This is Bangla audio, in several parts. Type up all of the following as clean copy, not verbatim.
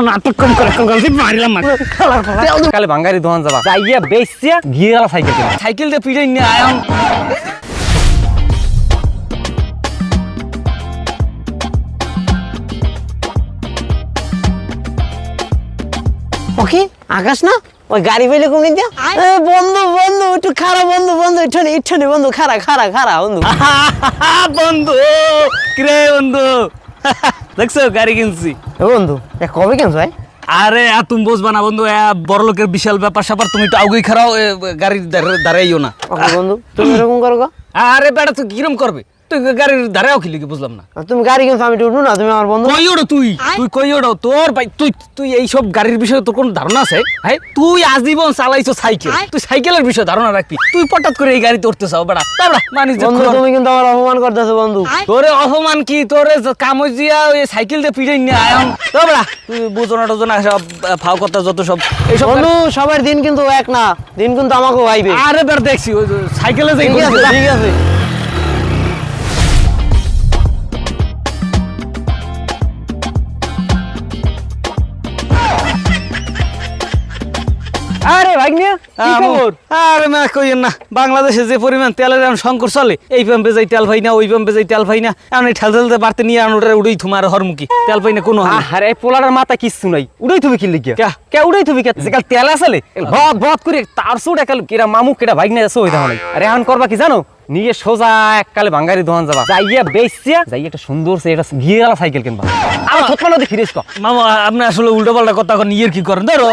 নাটক কম করে মারিলাম কালে বাঙ্গারি দোকান যাবা যাইয়া বেচিয়া গিয়ে গেল সাইকেল দিয়ে পিড়ে নিয়ে আয়াম ওকে আকাশ না ওই গাড়ি পেলে কোন দিয়া বন্ধু বন্ধু একটু খারা বন্ধু বন্ধু ইচ্ছনে বন্ধু খারা খারা খারা বন্ধু বন্ধু কিরে বন্ধু দেখছো গাড়ি কিনছি বন্ধু কবে কেন ভাই আরে তুমি বুঝবা না বন্ধু বড় লোকের বিশাল ব্যাপার স্যাপার তুমি একটু আগুই খারাও গাড়ি দাঁড়াইও না বন্ধু তুমি এরকম করো গো? আরে বেটা তুই কিরম করবে তুই গাড়ির দাঁড়াও কি লিখে বুঝলাম না তুমি গাড়ি কিনছো আমি উঠবো না তুমি আমার বন্ধু কই ওড়ো তুই কই ওড়ো তোর ভাই তুই এইসব গাড়ির বিষয়ে তোর কোনো ধারণা আছে হ্যাঁ তুই আজীবন চালাইছো সাইকেল তুই সাইকেলের বিষয়ে ধারণা রাখবি তুই হঠাৎ করে এই গাড়িতে উঠতে চাও বেটা মানিস বন্ধু তুমি কিন্তু আমার অপমান করতেছো বন্ধু তোরে অপমান কি তোরে কামজিয়া ওই সাইকেল দিয়ে পিড়ে নিয়ে আয়াম তো বেটা তুই বুঝো না টোজো না সব ফাও কথা যত সব এইসব বন্ধু সবার দিন কিন্তু এক না দিন কিন্তু আমাকেও আইবে আরে বেটা দেখছি ওই সাইকেলে যাই ঠিক আছে আরে ভাগ্নিয়া কি খবর আরে মা কইেন না বাংলাদেশে যে পরিমাণ তেলের এখন সংকট চলে এই পাম্পে যাই তেল পাই না ওই পাম্পে যাই তেল পাই না এখন এই ঠেল ঠেলতে বাড়তে নিয়ে আনোটা উড়েই থুমার হরমুখী তেল পাই না কোনো আরে পোলাটার মাথা কিচ্ছু নাই উড়াই তুমি কি লিখিয়া ক্যা? কে উড়াই তুমি কে কাল তেল আসলে বদ বদ করে তার সুট একাল কেরা মামু কেটা ভাগ্নে এসে হইতা হলাই আরে এখন করবা কি জানো নিয়ে সোজা এককালে বাঙ্গারি দোকান যাবা যাইয়া বেচিয়া যাই একটা সুন্দর সে একটা গিয়ালা সাইকেল কিনবা আমার ছোটবেলা দেখি রেস মামা আপনি আসলে উল্টো পাল্টা কথা এখন ইয়ের কি করেন ধরো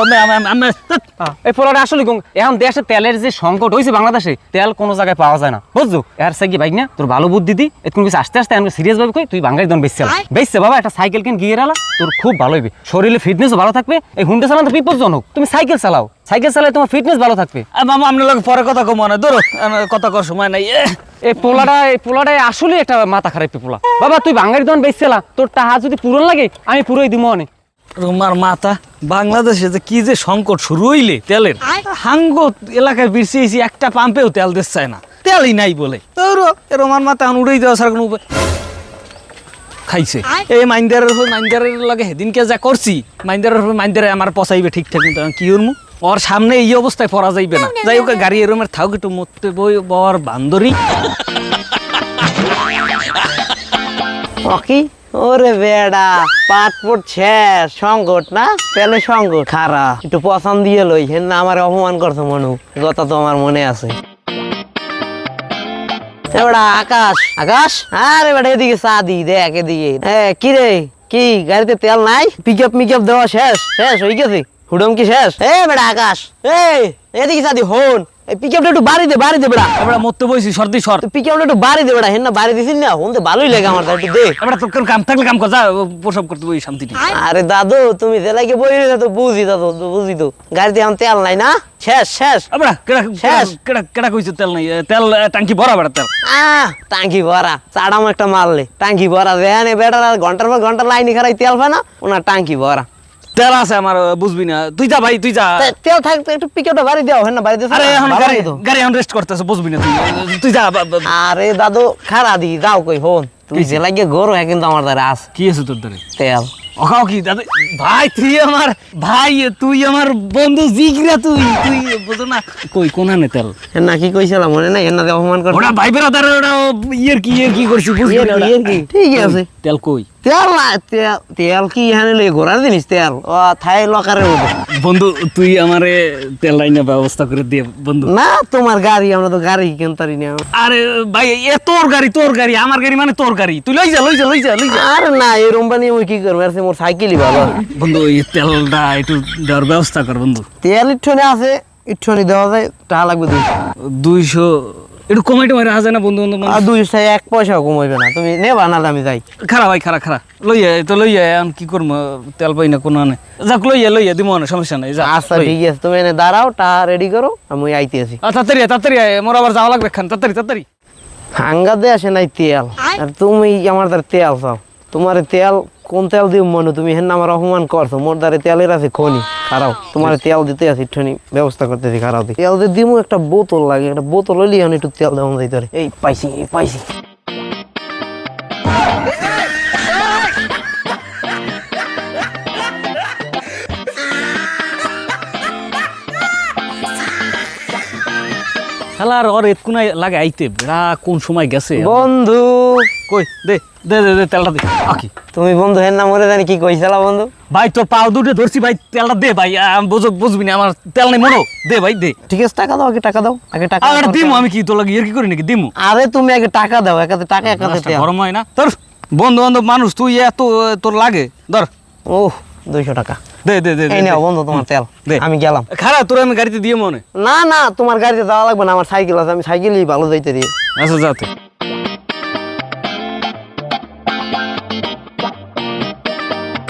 এই পোলাটা আসলে এখন দেশে তেলের যে সংকট হয়েছে বাংলাদেশে তেল কোনো জায়গায় পাওয়া যায় না বুঝছো এর সাইকি ভাই না তোর ভালো বুদ্ধি দি এতক্ষণ কিছু আস্তে আস্তে আমি সিরিয়াস ভাবে কই তুই বাঙ্গারি দোকান বেচছে বাবা একটা সাইকেল কিন গিয়ালা তোর খুব ভালো হইবে শরীরে ফিটনেসও ভালো থাকবে এই হুন্ডা চালানো বিপজ্জনক তুমি সাইকেল চালাও সাইকেল চালালে তোমার ফিটনেস ভালো থাকবে মামা আপনার লোক পরে কথা কম না ধরো কথা কর সময় নাই এই পোলাটা আসলে একটা মাথা খারাপ পোলা বাবা তুই বাঙ্গারি দোকান বেচছিলা তোর টাকা যদি পূরণ লাগে আমি পুরোই দিব অনেক রুমার মাথা বাংলাদেশে যে কি যে সংকট শুরু হইলে তেলের হাঙ্গো এলাকায় বিরছিয়েছি একটা পাম্পেও তেল দিতে চায় না তেলই নাই বলে রোমার মাথা এখন উড়েই দেওয়া ছাড়া কোনো উপায় খাইছে এই মাইন্দারের লাগে সেদিনকে যা করছি মাইন্দারে আমার পচাইবে ঠিকঠাক কিন্তু কি করবো ওর সামনে এই অবস্থায় পড়া যাইবে না যাই হোক গাড়ি এরমের থাক একটু মরতে বই বর বান্দরি ওকে ওরে বেড়া পাটপট শেষ সংকট না পেলে সংকট খারা একটু পছন্দ দিয়ে লই হেন না আমার অপমান করছো মনু কথা তো আমার মনে আছে এবারে আকাশ আকাশ আরে বেটা এদিকে চা দি দেখ এদিকে কি রে কি গাড়িতে তেল নাই পিকআপ মিকআপ দেওয়া শেষ হয়ে গেছে হুডম কি শেষ বেটা আকাশ এদিকে চা দি হন পিকআপটা একটু বাড়ি দে বেটা এবার মরতে বইছি সর্দি সর পিকআপটা একটু বাড়ি দে বেটা হেন না বাড়ি দিছিস না হন তো ভালোই লাগে আমার একটু দে এবার তোর কাম থাকলে কাম কর যা প্রসব করতে বই শান্তি আরে দাদু তুমি জেলাকে বই তো বুঝি তো গাড়িতে এখন তেল নাই না শেষ আমরা কেডা কইছে তেল নাই তেল টাঙ্কি ভরা বেড়া তেল টাঙ্কি ভরা চাড়াম একটা মারলে টাঙ্কি ভরা দেখেন বেটার ঘন্টার পর ঘন্টা লাইনে খারাই তেল পায় না ওনার টাঙ্কি ভরা তেল আছে আমার বুঝবি না তুই যা ভাই তুই যা তেল থাকতে একটু পিকআপটা বাড়ি দাও হেন না বাড়িতে আরে এখন গাড়ি এখন রেস্ট করতেছ বুঝবি না তুই যা আরে দাদু খারা দি যাও কই হন তুই জেলাকে গরু হ্যাঁ কিন্তু আমার দ্বারা আস কি আছে তোর দ্বারে তেল ওখাও কি দাদা ভাই তুই আমার বন্ধু জিগরা তুই বুঝো না কই কোনা নে তেল না কি কইছিলাম মনে নাই এনা অপমান কর ওটা ভাই বেরাদার ওটা ইয়ের কি করছিস বুঝবি না ঠিক আছে তেল কই তেল না তেল কি এখানে লই ঘোরার জিনিস তেল ও থাই লকারের মধ্যে বন্ধু তুই আমারে তেল লাইনে ব্যবস্থা করে দে বন্ধু না তোমার গাড়ি আমরা তো গাড়ি কিনতারি না আরে ভাই তোর গাড়ি আমার গাড়ি মানে তোর গাড়ি তুই লই যা আরে না এরম বানিয়ে ওই কি করবো আর মোর সাইকেলই ভালো বন্ধু এই তেলটা একটু দেওয়ার ব্যবস্থা কর বন্ধু তেল ইট্ঠনে আছে ইট্ঠনে দেওয়া যায় টাকা লাগবে 200 একটু কমাইতে মারা আছে না বন্ধু আর 200 এক পয়সাও কমাইবে না তুমি নেবা না আমি যাই খারাপ ভাই খারাপ লই এখন কি করবো তেল পাই না কোনো আনে যাক লইয়া দিব না সমস্যা নাই যা আচ্ছা ঠিক আছে তুমি এনে দাঁড়াও টাকা রেডি করো আমি আইতে আছি তাড়াতাড়ি মোর আবার যাওয়া লাগবে খান তাড়াতাড়ি হাঙ্গা দিয়ে আসে নাই তেল আর তুমি আমার দ্বারা তেল চাও তোমার তেল কোন তেল দিব মনে তুমি হেন আমার অপমান করছো মোর দ্বারে তেলের আছে খনি খারাপ তোমার তেল দিতে আছে একটুখানি ব্যবস্থা করতেছি খারাপ তেল দিয়ে দিমু একটা বোতল লাগে একটা বোতল হইলে এখন একটু তেল দেওয়া যাইতে পারে এই পাইছি খেলার ওর এতকুনা লাগে আইতে বেড়া কোন সময় গেছে বন্ধু কই দে দে দে দে তেলটা দে আকি তুমি বন্ধু হেন না মরে জানি কি কইছিলা বন্ধু? ভাই তোর পাও দুটো ধরছি ভাই তেলটা দে ভাই বুঝবি না আমার তেল নেই মনো দে ভাই দে ঠিক আছে টাকা দাও, আগে টাকা দাও, আগে টাকা আর দাও। দিমু আমি কি তোর লাগে কি করি নাকি দিমু আরে তুমি আগে টাকা দাও, একাতে টাকা একাতে তেল। গরম হয় না তোর বন্ধু বান্ধব মানুষ তুই এত তোর লাগে ধর ওহ 200 টাকা দে দে দে এই নাও বন্ধু তোমার তেল, দে। আমি গেলাম। খারাপ তোর আমি গাড়িতে দিয়ে মনে না না তোমার গাড়িতে যাওয়া লাগবে না, আমার সাইকেল আছে, আমি সাইকেলই ভালো যাইতে দিই। আচ্ছা যাতে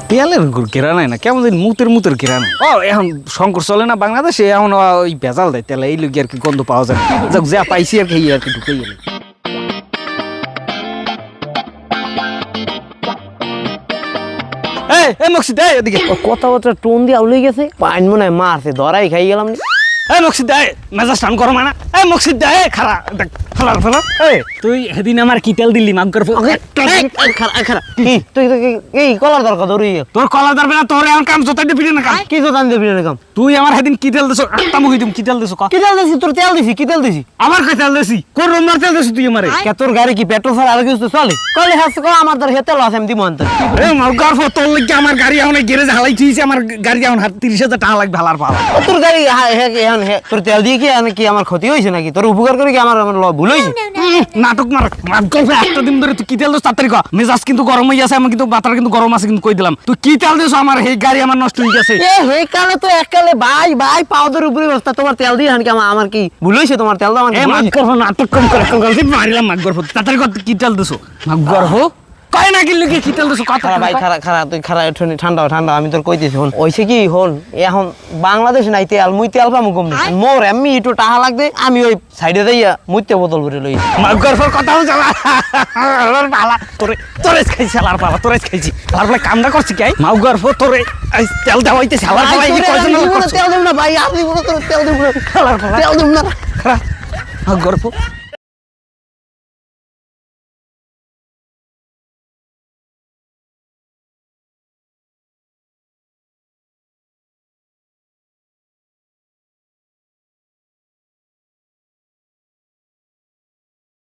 তেলের কেরা নাই না কেমন জানি মুতের কেরা নাই ও এখন সংকট চলে না বাংলাদেশে এখন ওই ভেজাল দেয় তেলে এই লোক আর কি গন্ধ পাওয়া যায় যাক যা পাইছি আর কি আর কি ঢুকে গেলে এই মকসিদ এই এদিকে কথাবার্তা টোন দিয়ে উলে গেছে, পাইন মনে হয় মারছে, ধরাই খাই গেলাম। এই মকসিদ এই মেজাজ টান করো না এই মকসিদ এই খারা দেখ ফেলার এই তুই সেদিন আমার কি তেল দিলি মাগ করবো কি তুই এই কলার দরকার ধরি তোর কলা ধরবে না তোর এখন কাম জোতাই দিয়ে না কাম কি তো জানি দেবি না কাম? তুই আমার সেদিন কি তেল দিছো একটা মুখি দিম কি তেল দিছো কি তেল দিছি তোর? তেল দিছি, কি তেল দিছি? আমার কই তেল দিছি কোন রোমার তেল দিছিস তুই আমারে কে তোর গাড়ি কি পেট্রোল ছাড়া আর কিছু চলে? কলে হাসছে কো আমার ধর হেতেল আছে আমি দিব আনতে। এ মার গর্ভ তোর লাগি আমার গাড়ি এখন গ্যারেজে হালাই থইছে আমার গাড়ি এখন 30,000 টাকা লাগবে হালার পালা তোর গাড়ি এখন তোর তেল দিয়ে কি কি আমার ক্ষতি হইছে নাকি? তোর উপকার করে কি আমার ভুল হইছে? নাটক মার গল্প একটা দিন ধরে তুই কি তেল দিস তাড়াতাড়ি কর মেজাজ কিন্তু গরম হয়ে আছে আমার কিন্তু মাথাটা কিন্তু গরম আছে কিন্তু কই দিলাম তুই কি তেল দিস আমার এই গাড়ি আমার নষ্ট হয়ে গেছে এ হে কালে তো এককালে ভাই ভাই পাউডার উপরে বস্তা তোমার তেল দিয়ে হান কি আমার কি ভুল হইছে? তোমার তেল দাও এ মাগ গর্ভ নাটক কম করে গল্প মারিলাম মাগ গর্ভ তাড়াতাড়ি কর কি তেল দিস মাগ গর্ভ কয় না কিনলে কি তেল দিস কথা খারাপ ভাই খারাপ তুই খারাপ ঠান্ডা ঠান্ডা আমি তোর কইতেছি হন ওইছে কি হন এখন বাংলাদেশ নাই তেল মুই তেল পামু কম মোর এমনি একটু টাকা লাগবে আমি ওই সাইডে যাইয়া মুইতে বোতল ভরে লই মাগ গর্ভর কথা জ্বালা পালা তোরে তোরে খাইছি শালার পালা তোরে খাইছি আর বলে কামটা করছি কি মাগ গর্ভ তোরে তেল দেওয়া হইতে শালার পালা এই কয়জন তেল দেব না ভাই আপনি বলো তোর তেল দেব না শালার পালা তেল দেব না মাগ গর্ভ